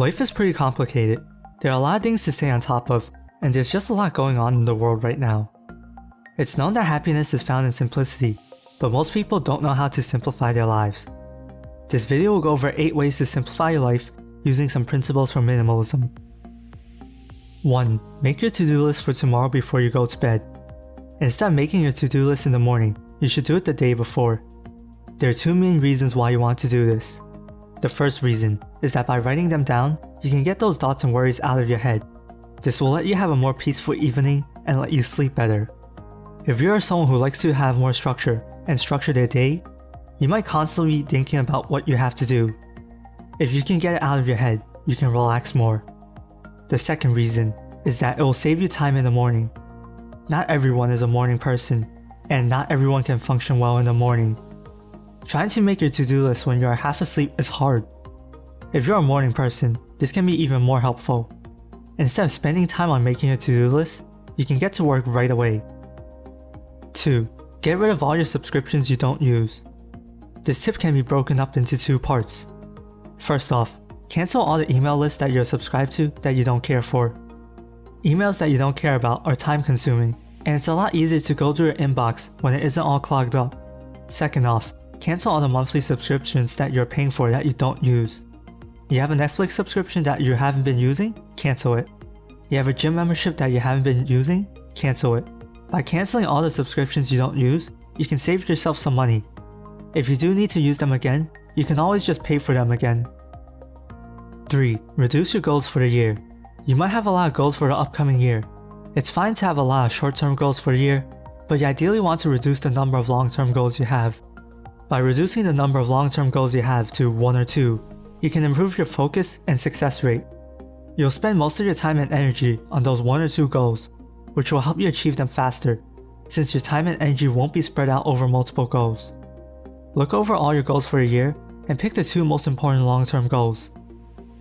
Life is pretty complicated. There are a lot of things to stay on top of, and there's just a lot going on in the world right now. It's known that happiness is found in simplicity, but most people don't know how to simplify their lives. This video will go over 8 ways to simplify your life using some principles from minimalism. 1. Make your to-do list for tomorrow before you go to bed. Instead of making your to-do list in the morning, you should do it the day before. There are 2 main reasons why you want to do this. The first reason is that by writing them down, you can get those thoughts and worries out of your head. This will let you have a more peaceful evening and let you sleep better. If you are someone who likes to have more structure and structure their day, you might constantly be thinking about what you have to do. If you can get it out of your head, you can relax more. The second reason is that it will save you time in the morning. Not everyone is a morning person, and not everyone can function well in the morning. Trying to make your to-do list when you are half asleep is hard. If you're a morning person, this can be even more helpful. Instead of spending time on making a to-do list, you can get to work right away. 2. Get rid of all your subscriptions you don't use. This tip can be broken up into 2 parts. First off, cancel all the email lists that you're subscribed to that you don't care for. Emails that you don't care about are time consuming, and it's a lot easier to go through your inbox when it isn't all clogged up. Second off, cancel all the monthly subscriptions that you're paying for that you don't use. You have a Netflix subscription that you haven't been using? Cancel it. You have a gym membership that you haven't been using? Cancel it. By canceling all the subscriptions you don't use, you can save yourself some money. If you do need to use them again, you can always just pay for them again. 3. Reduce your goals for the year. You might have a lot of goals for the upcoming year. It's fine to have a lot of short-term goals for the year, but you ideally want to reduce the number of long-term goals you have. By reducing the number of long-term goals you have to 1 or 2, you can improve your focus and success rate. You'll spend most of your time and energy on those 1 or 2 goals, which will help you achieve them faster, since your time and energy won't be spread out over multiple goals. Look over all your goals for a year and pick the 2 most important long-term goals.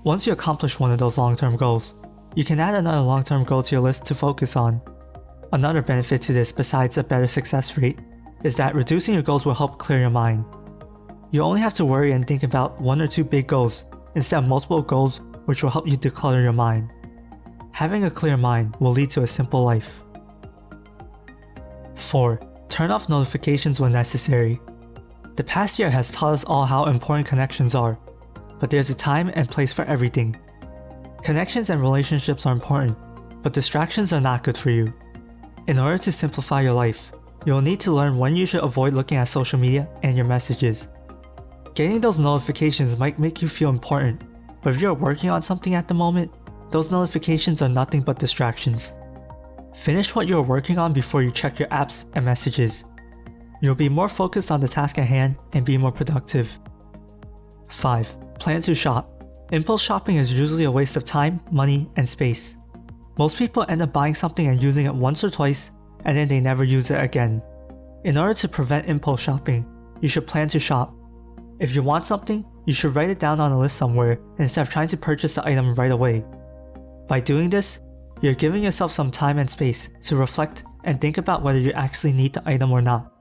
Once you accomplish one of those long-term goals, you can add another long-term goal to your list to focus on. Another benefit to this besides a better success rate is that reducing your goals will help clear your mind. You only have to worry and think about 1 or 2 big goals instead of multiple goals, which will help you declutter your mind. Having a clear mind will lead to a simple life. 4. Turn off notifications when necessary. The past year has taught us all how important connections are, but there's a time and place for everything. Connections and relationships are important, but distractions are not good for you. In order to simplify your life, you'll need to learn when you should avoid looking at social media and your messages. Getting those notifications might make you feel important, but if you're working on something at the moment, those notifications are nothing but distractions. Finish what you're working on before you check your apps and messages. You'll be more focused on the task at hand and be more productive. 5. Plan to shop. Impulse shopping is usually a waste of time, money, and space. Most people end up buying something and using it once or twice, and then they never use it again. In order to prevent impulse shopping, you should plan to shop. If you want something, you should write it down on a list somewhere instead of trying to purchase the item right away. By doing this, you're giving yourself some time and space to reflect and think about whether you actually need the item or not.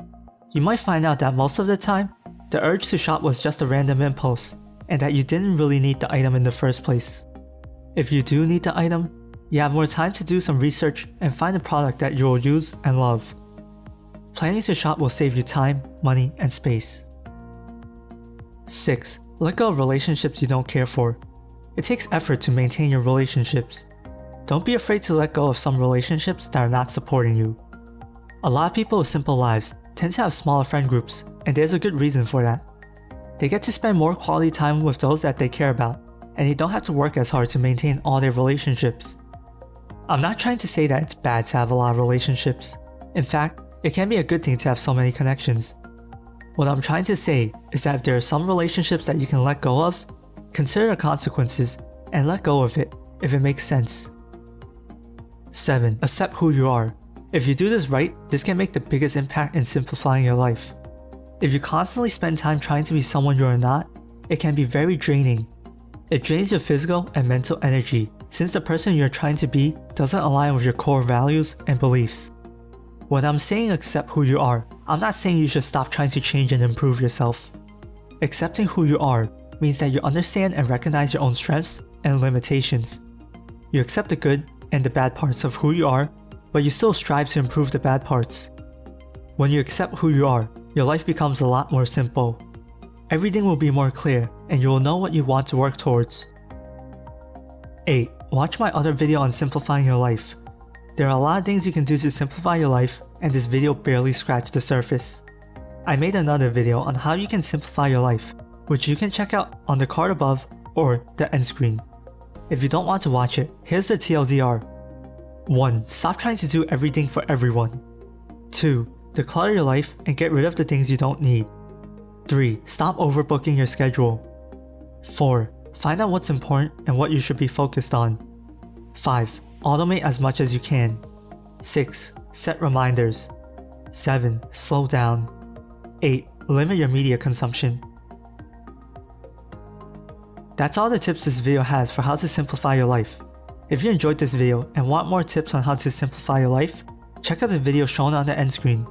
You might find out that most of the time, the urge to shop was just a random impulse, and that you didn't really need the item in the first place. If you do need the item, you have more time to do some research and find a product that you will use and love. Planning to shop will save you time, money, and space. 6. Let go of relationships you don't care for. It takes effort to maintain your relationships. Don't be afraid to let go of some relationships that are not supporting you. A lot of people with simple lives tend to have smaller friend groups, and there's a good reason for that. They get to spend more quality time with those that they care about, and they don't have to work as hard to maintain all their relationships. I'm not trying to say that it's bad to have a lot of relationships. In fact, it can be a good thing to have so many connections. What I'm trying to say is that if there are some relationships that you can let go of, consider the consequences and let go of it if it makes sense. 7. Accept who you are. If you do this right, this can make the biggest impact in simplifying your life. If you constantly spend time trying to be someone you are not, it can be very draining. It drains your physical and mental energy since the person you're trying to be doesn't align with your core values and beliefs. When I'm saying accept who you are, I'm not saying you should stop trying to change and improve yourself. Accepting who you are means that you understand and recognize your own strengths and limitations. You accept the good and the bad parts of who you are, but you still strive to improve the bad parts. When you accept who you are, your life becomes a lot more simple. Everything will be more clear, and you will know what you want to work towards. 8. Watch my other video on simplifying your life. There are a lot of things you can do to simplify your life, and this video barely scratched the surface. I made another video on how you can simplify your life, which you can check out on the card above or the end screen. If you don't want to watch it, here's the TLDR. 1. Stop trying to do everything for everyone. 2. Declutter your life and get rid of the things you don't need. 3. Stop overbooking your schedule. 4. Find out what's important and what you should be focused on. 5. Automate as much as you can. 6. Set reminders. 7. Slow down. 8. Limit your media consumption. That's all the tips this video has for how to simplify your life. If you enjoyed this video and want more tips on how to simplify your life, check out the video shown on the end screen.